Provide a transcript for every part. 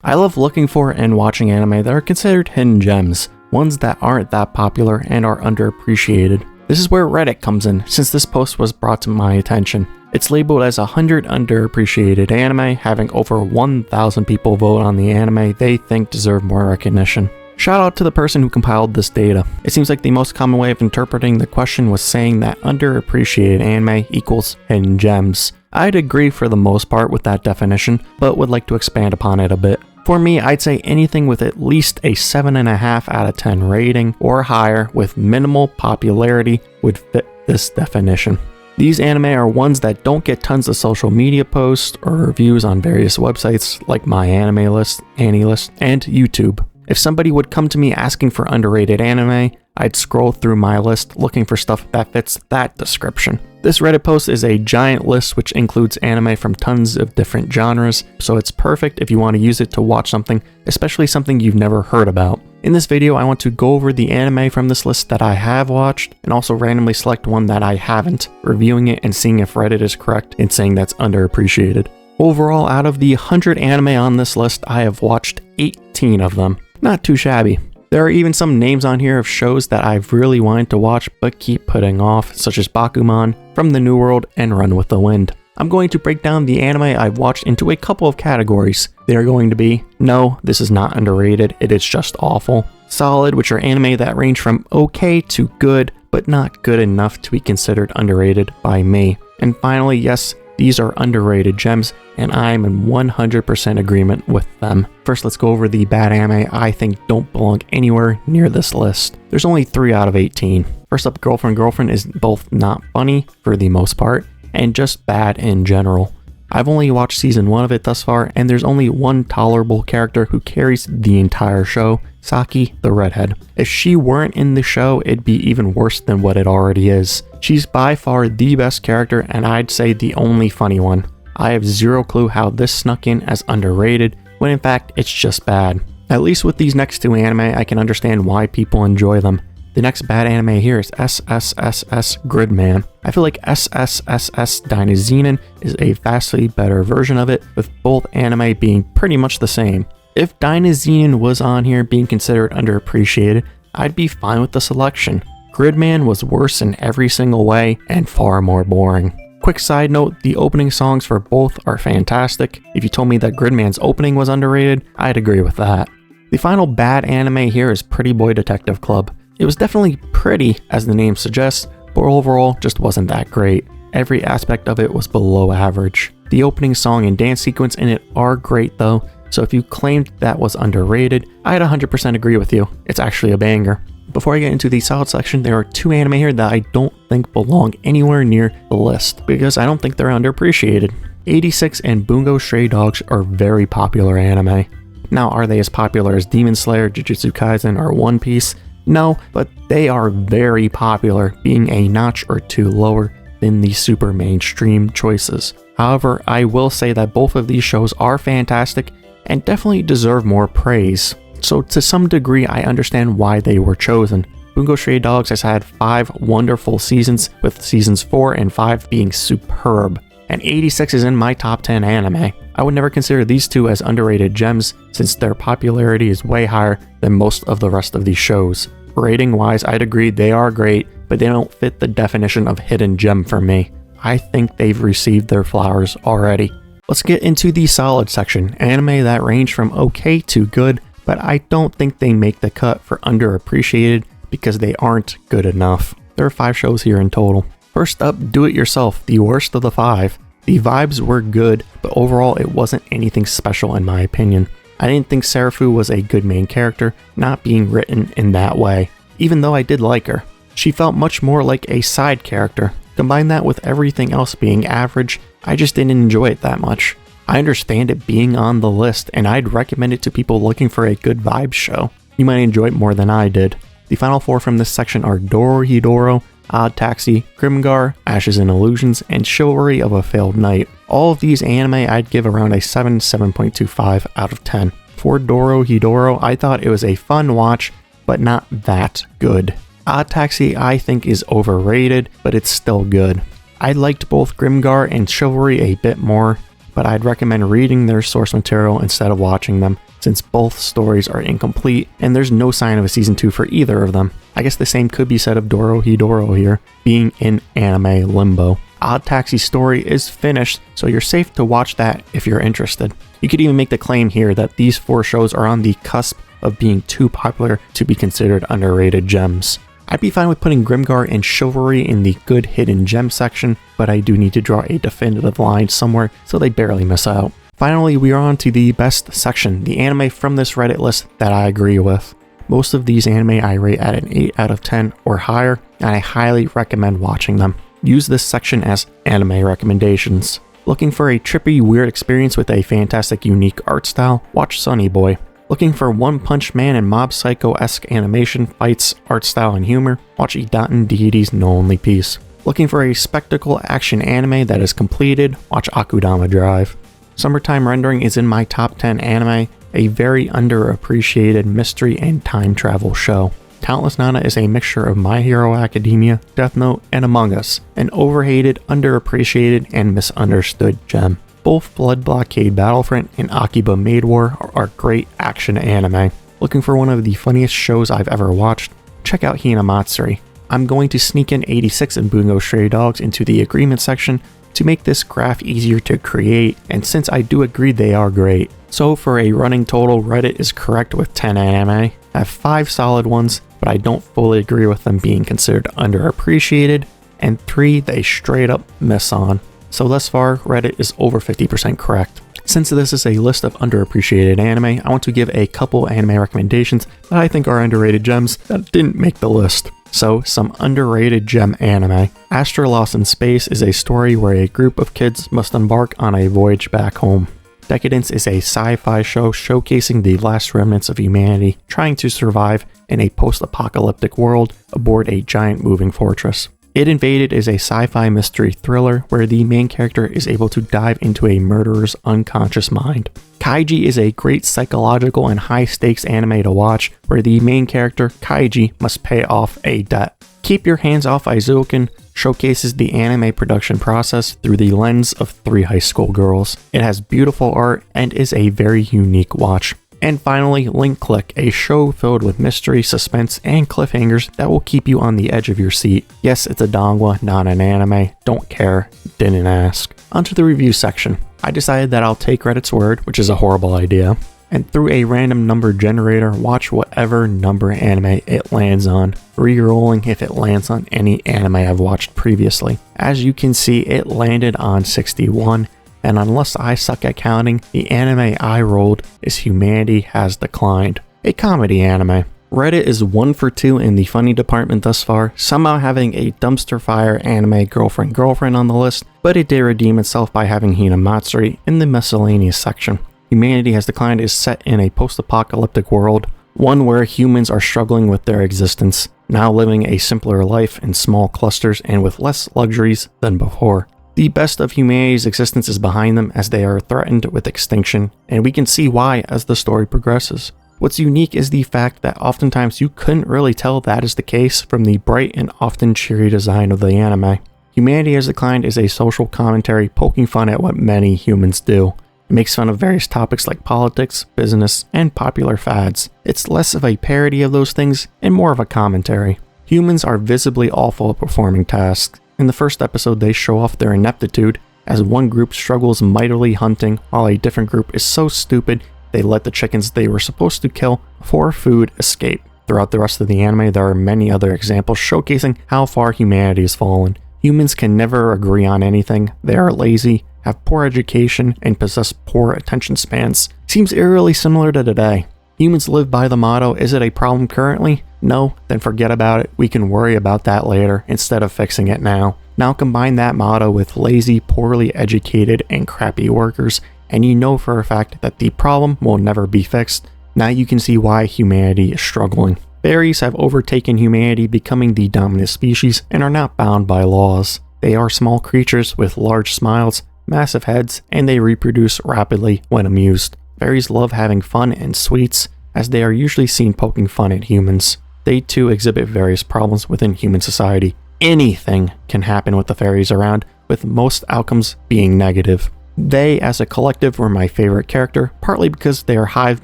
I love looking for and watching anime that are considered hidden gems, ones that aren't that popular and are underappreciated. This is where Reddit comes in, since this post was brought to my attention. It's labeled as 100 underappreciated anime, having over 1,000 people vote on the anime they think deserve more recognition. Shout out to the person who compiled this data. It seems like the most common way of interpreting the question was saying that underappreciated anime equals hidden gems. I'd agree for the most part with that definition, but would like to expand upon it a bit. For me, I'd say anything with at least a 7.5 out of 10 rating or higher with minimal popularity would fit this definition. These anime are ones that don't get tons of social media posts or reviews on various websites like MyAnimeList, AniList, and YouTube. If somebody would come to me asking for underrated anime, I'd scroll through my list looking for stuff that fits that description. This Reddit post is a giant list which includes anime from tons of different genres, so it's perfect if you want to use it to watch something, especially something you've never heard about. In this video, I want to go over the anime from this list that I have watched, and also randomly select one that I haven't, reviewing it and seeing if Reddit is correct in saying that's underappreciated. Overall, out of the 100 anime on this list, I have watched 18 of them. Not too shabby. There are even some names on here of shows that I've really wanted to watch but keep putting off, such as Bakuman, From the New World, and Run with the Wind. I'm going to break down the anime I've watched into a couple of categories. They are going to be, no, this is not underrated, it is just awful. Solid, which are anime that range from okay to good, but not good enough to be considered underrated by me. And finally, yes, these are underrated gems, and I'm in 100% agreement with them. First, let's go over the bad anime I think don't belong anywhere near this list. There's only 3 out of 18. First up, Girlfriend is both not funny, for the most part, and just bad in general. I've only watched season 1 of it thus far, and there's only one tolerable character who carries the entire show, Saki, the redhead. If she weren't in the show, it'd be even worse than what it already is. She's by far the best character, and I'd say the only funny one. I have zero clue how this snuck in as underrated, when in fact it's just bad. At least with these next 2 anime, I can understand why people enjoy them. The next bad anime here is SSSS Gridman. I feel like SSSS Dynazenon is a vastly better version of it, with both anime being pretty much the same. If Dynazenon was on here being considered underappreciated, I'd be fine with the selection. Gridman was worse in every single way and far more boring. Quick side note, the opening songs for both are fantastic. If you told me that Gridman's opening was underrated, I'd agree with that. The final bad anime here is Pretty Boy Detective Club. It was definitely pretty, as the name suggests, but overall just wasn't that great. Every aspect of it was below average. The opening song and dance sequence in it are great though, so if you claimed that was underrated, I'd 100% agree with you. It's actually a banger. Before I get into the solid section, there are 2 anime here that I don't think belong anywhere near the list, because I don't think they're underappreciated. 86 and Bungo Stray Dogs are very popular anime. Now, are they as popular as Demon Slayer, Jujutsu Kaisen, or One Piece? No, but they are very popular, being a notch or 2 lower than the super mainstream choices. However, I will say that both of these shows are fantastic and definitely deserve more praise. So to some degree, I understand why they were chosen. Bungo Stray Dogs has had 5 wonderful seasons, with seasons 4 and 5 being superb, and 86 is in my top 10 anime. I would never consider these 2 as underrated gems, since their popularity is way higher than most of the rest of these shows. Rating wise, I'd agree they are great, but they don't fit the definition of hidden gem for me. I think they've received their flowers already. Let's get into the solid section, anime that range from okay to good, but I don't think they make the cut for underappreciated because they aren't good enough. There are 5 shows here in total. First up, Do It Yourself, the worst of the 5. The vibes were good, but overall it wasn't anything special in my opinion. I didn't think Serafu was a good main character, not being written in that way, even though I did like her. She felt much more like a side character. Combine that with everything else being average, I just didn't enjoy it that much. I understand it being on the list, and I'd recommend it to people looking for a good vibes show. You might enjoy it more than I did. The final 4 from this section are Dorohedoro, Odd Taxi, Grimgar, Ashes and Illusions, and Chivalry of a Failed Knight. All of these anime I'd give around a 7.25 out of 10. For Dorohedoro, I thought it was a fun watch, but not that good. Odd Taxi I think is overrated, but it's still good. I liked both Grimgar and Chivalry a bit more. but I'd recommend reading their source material instead of watching them, since both stories are incomplete and there's no sign of a season 2 for either of them. I guess the same could be said of Dorohedoro here, being in anime limbo. Odd Taxi's story is finished, so you're safe to watch that if you're interested. You could even make the claim here that these 4 shows are on the cusp of being too popular to be considered underrated gems. I'd be fine with putting Grimgar and Chivalry in the good hidden gem section, but I do need to draw a definitive line somewhere so they barely miss out. Finally, we are on to the best section, the anime from this Reddit list that I agree with. Most of these anime I rate at an 8 out of 10 or higher, and I highly recommend watching them. Use this section as anime recommendations. Looking for a trippy, weird experience with a fantastic, unique art style? Watch Sunny Boy. Looking for One Punch Man and Mob Psycho-esque animation, fights, art style, and humor? Watch Idaten Deity's No Only Peace. Looking for a spectacle action anime that is completed? Watch Akudama Drive. Summertime Rendering is in my top 10 anime, a very underappreciated mystery and time travel show. Countless Nana is a mixture of My Hero Academia, Death Note, and Among Us, an overhated, underappreciated, and misunderstood gem. Both Blood Blockade Battlefront and Akiba Maid War are great action anime. Looking for one of the funniest shows I've ever watched? Check out Hinamatsuri. I'm going to sneak in 86 and Bungo Stray Dogs into the agreement section to make this graph easier to create, and since I do agree they are great. So for a running total, Reddit is correct with 10 anime. I have 5 solid ones, but I don't fully agree with them being considered underappreciated, and 3 they straight up miss on. So thus far, Reddit is over 50% correct. Since this is a list of underappreciated anime, I want to give a couple anime recommendations that I think are underrated gems that didn't make the list. So, some underrated gem anime. Astra Lost in Space is a story where a group of kids must embark on a voyage back home. Decadence is a sci-fi show showcasing the last remnants of humanity trying to survive in a post-apocalyptic world aboard a giant moving fortress. It Invaded is a sci-fi mystery thriller where the main character is able to dive into a murderer's unconscious mind. Kaiji is a great psychological and high-stakes anime to watch where the main character, Kaiji, must pay off a debt. Keep Your Hands Off Eizouken showcases the anime production process through the lens of 3 high school girls. It has beautiful art and is a very unique watch. And finally, Link Click, a show filled with mystery, suspense, and cliffhangers that will keep you on the edge of your seat. Yes, it's a donghua, not an anime. Don't care, didn't ask. Onto the review section. I decided that I'll take Reddit's word, which is a horrible idea, and through a random number generator, watch whatever number anime it lands on, re-rolling if it lands on any anime I've watched previously. As you can see, it landed on 61, and unless I suck at counting, the anime I rolled is Humanity Has Declined, a comedy anime. Reddit is 1 for 2 in the funny department thus far, somehow having a dumpster fire anime girlfriend on the list, but it did redeem itself by having Hinamatsuri in the miscellaneous section. Humanity Has Declined is set in a post-apocalyptic world, one where humans are struggling with their existence, now living a simpler life in small clusters and with less luxuries than before. The best of humanity's existence is behind them as they are threatened with extinction, and we can see why as the story progresses. What's unique is the fact that oftentimes you couldn't really tell that is the case from the bright and often cheery design of the anime. Humanity Has Declined is a social commentary poking fun at what many humans do. It makes fun of various topics like politics, business, and popular fads. It's less of a parody of those things and more of a commentary. Humans are visibly awful at performing tasks. In the first episode, they show off their ineptitude as one group struggles mightily hunting while a different group is so stupid they let the chickens they were supposed to kill for food escape. Throughout the rest of the anime, there are many other examples showcasing how far humanity has fallen. Humans can never agree on anything, they are lazy, have poor education, and possess poor attention spans. Seems eerily similar to today. Humans live by the motto, is it a problem currently? No? Then forget about it. We can worry about that later instead of fixing it now. Now combine that motto with lazy, poorly educated, and crappy workers, and you know for a fact that the problem will never be fixed. Now you can see why humanity is struggling. Fairies have overtaken humanity, becoming the dominant species, and are not bound by laws. They are small creatures with large smiles, massive heads, and they reproduce rapidly when amused. Fairies love having fun and sweets, as they are usually seen poking fun at humans. They too exhibit various problems within human society. Anything can happen with the fairies around, with most outcomes being negative. They, as a collective, were my favorite character, partly because they are hive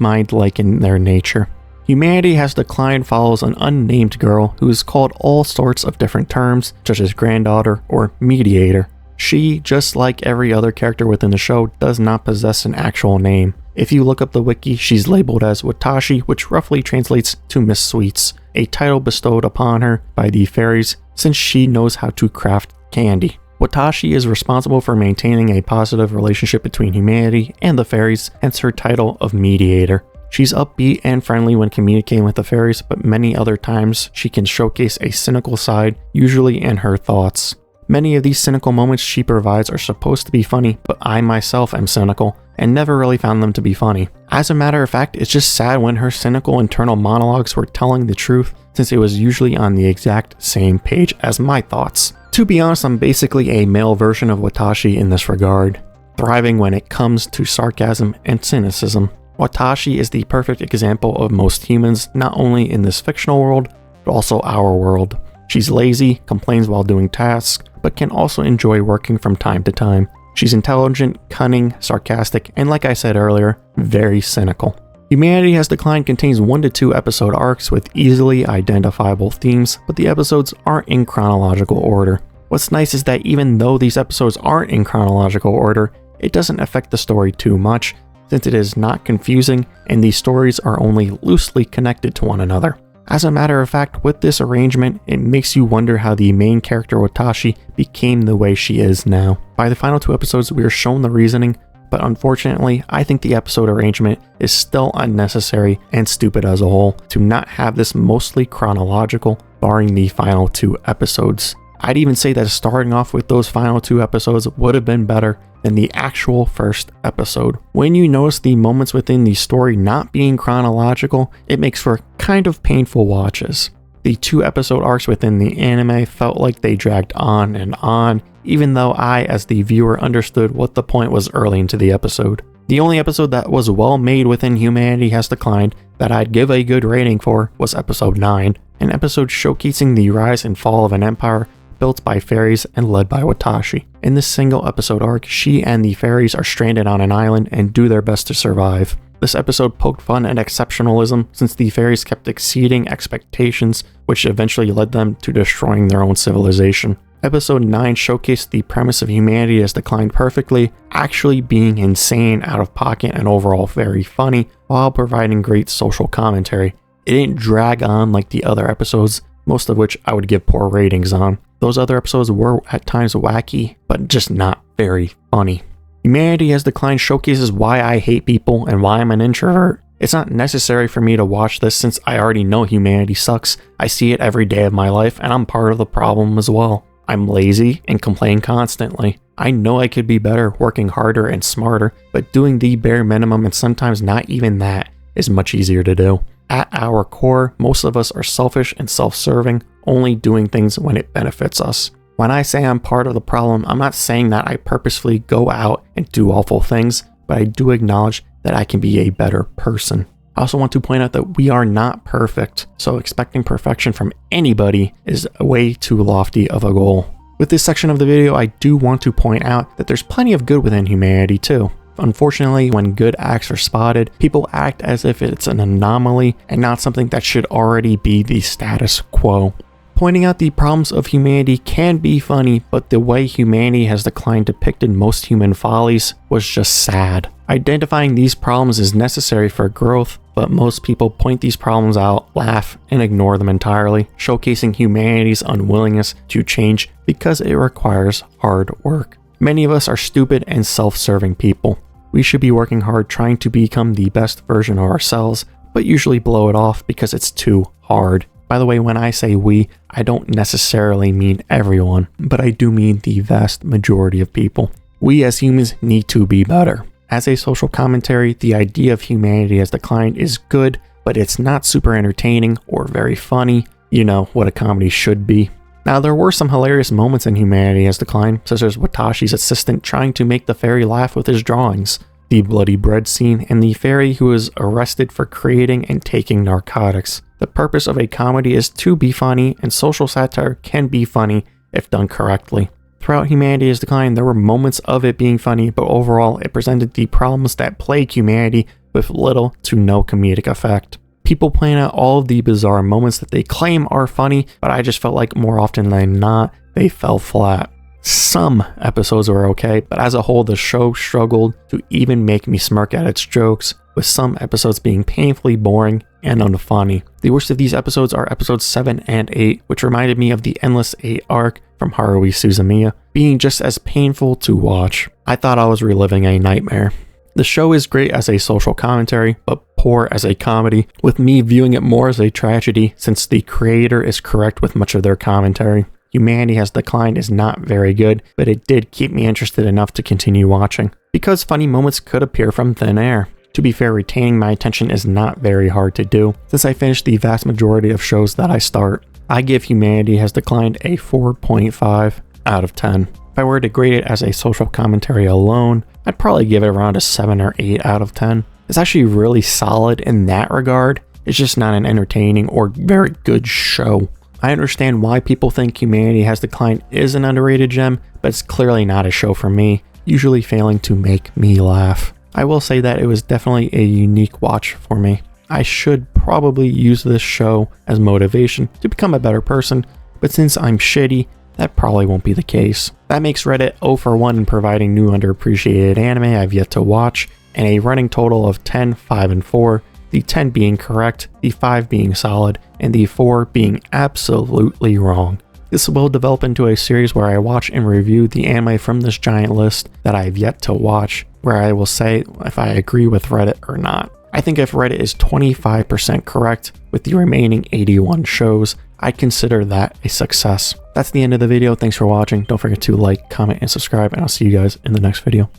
mind-like in their nature. Humanity Has Declined follows an unnamed girl who is called all sorts of different terms, such as granddaughter or mediator. She, just like every other character within the show, does not possess an actual name. If you look up the wiki, she's labeled as Watashi, which roughly translates to Miss Sweets, a title bestowed upon her by the fairies since she knows how to craft candy. Watashi is responsible for maintaining a positive relationship between humanity and the fairies, hence her title of mediator. She's upbeat and friendly when communicating with the fairies, but many other times she can showcase a cynical side, usually in her thoughts. Many of these cynical moments she provides are supposed to be funny, but I myself am cynical and never really found them to be funny. As a matter of fact, it's just sad when her cynical internal monologues were telling the truth, since it was usually on the exact same page as my thoughts. To be honest, I'm basically a male version of Watashi in this regard, thriving when it comes to sarcasm and cynicism. Watashi is the perfect example of most humans, not only in this fictional world, but also our world. She's lazy, complains while doing tasks, but can also enjoy working from time to time. She's intelligent, cunning, sarcastic, and like I said earlier, very cynical. Humanity Has Declined contains 1 to 2 episode arcs with easily identifiable themes, but the episodes aren't in chronological order. What's nice is that even though these episodes aren't in chronological order, it doesn't affect the story too much, since it is not confusing and these stories are only loosely connected to one another. As a matter of fact, with this arrangement, it makes you wonder how the main character Watashi became the way she is now. By the final 2 episodes, we are shown the reasoning, but unfortunately, I think the episode arrangement is still unnecessary and stupid as a whole to not have this mostly chronological, barring the final 2 episodes. I'd even say that starting off with those final 2 episodes would have been better than the actual first episode. When you notice the moments within the story not being chronological, it makes for kind of painful watches. The 2 episode arcs within the anime felt like they dragged on and on, even though I, as the viewer, understood what the point was early into the episode. The only episode that was well made within Humanity Has Declined that I'd give a good rating for was episode 9, an episode showcasing the rise and fall of an empire built by fairies and led by Watashi. In this single episode arc, she and the fairies are stranded on an island and do their best to survive. This episode poked fun at exceptionalism since the fairies kept exceeding expectations, which eventually led them to destroying their own civilization. Episode 9 showcased the premise of Humanity Has Declined perfectly, actually being insane, out of pocket, and overall very funny, while providing great social commentary. It didn't drag on like the other episodes, most of which I would give poor ratings on. Those other episodes were at times wacky, but just not very funny. Humanity Has Declined showcases why I hate people and why I'm an introvert. It's not necessary for me to watch this since I already know humanity sucks. I see it every day of my life and I'm part of the problem as well. I'm lazy and complain constantly. I know I could be better, working harder and smarter, but doing the bare minimum and sometimes not even that is much easier to do. At our core, most of us are selfish and self-serving, only doing things when it benefits us. When I say I'm part of the problem, I'm not saying that I purposefully go out and do awful things, but I do acknowledge that I can be a better person. I also want to point out that we are not perfect, so expecting perfection from anybody is way too lofty of a goal. With this section of the video, I do want to point out that there's plenty of good within humanity too. Unfortunately, when good acts are spotted, people act as if it's an anomaly and not something that should already be the status quo. Pointing out the problems of humanity can be funny, but the way Humanity Has Declined depicted most human follies was just sad. Identifying these problems is necessary for growth, but most people point these problems out, laugh, and ignore them entirely, showcasing humanity's unwillingness to change because it requires hard work. Many of us are stupid and self-serving people. We should be working hard trying to become the best version of ourselves, but usually blow it off because it's too hard. By the way, when I say we, I don't necessarily mean everyone, but I do mean the vast majority of people. We as humans need to be better. As a social commentary, the idea of Humanity Has Declined is good, but it's not super entertaining or very funny. You know, what a comedy should be. Now, there were some hilarious moments in Humanity Has Declined, such as Watashi's assistant trying to make the fairy laugh with his drawings, the bloody bread scene, and the fairy who is arrested for creating and taking narcotics. The purpose of a comedy is to be funny, and social satire can be funny if done correctly. Throughout humanity's decline, there were moments of it being funny, but overall, it presented the problems that plague humanity with little to no comedic effect. People point out all of the bizarre moments that they claim are funny, but I just felt like more often than not, they fell flat. Some episodes were okay, but as a whole, the show struggled to even make me smirk at its jokes, with some episodes being painfully boring and unfunny. The worst of these episodes are episodes 7 and 8, which reminded me of the Endless 8 arc from Haruhi Suzumiya, being just as painful to watch. I thought I was reliving a nightmare. The show is great as a social commentary, but poor as a comedy, with me viewing it more as a tragedy since the creator is correct with much of their commentary. Humanity Has Declined is not very good, but it did keep me interested enough to continue watching, because funny moments could appear from thin air. To be fair, retaining my attention is not very hard to do, since I finish the vast majority of shows that I start. I give Humanity Has Declined a 4.5 out of 10. If I were to grade it as a social commentary alone, I'd probably give it around a 7 or 8 out of 10. It's actually really solid in that regard. It's just not an entertaining or very good show. I understand why people think Humanity Has Declined is an underrated gem, but it's clearly not a show for me, usually failing to make me laugh. I will say that it was definitely a unique watch for me. I should probably use this show as motivation to become a better person, but since I'm shitty, that probably won't be the case. That makes Reddit 0 for 1 in providing new underappreciated anime I've yet to watch, and a running total of 10, 5, and 4, the 10 being correct, the 5 being solid, and the 4 being absolutely wrong. This will develop into a series where I watch and review the anime from this giant list that I have yet to watch, where I will say if I agree with Reddit or not. I think if Reddit is 25% correct with the remaining 81 shows, I'd consider that a success. That's the end of the video. Thanks for watching. Don't forget to like, comment, and subscribe, and I'll see you guys in the next video.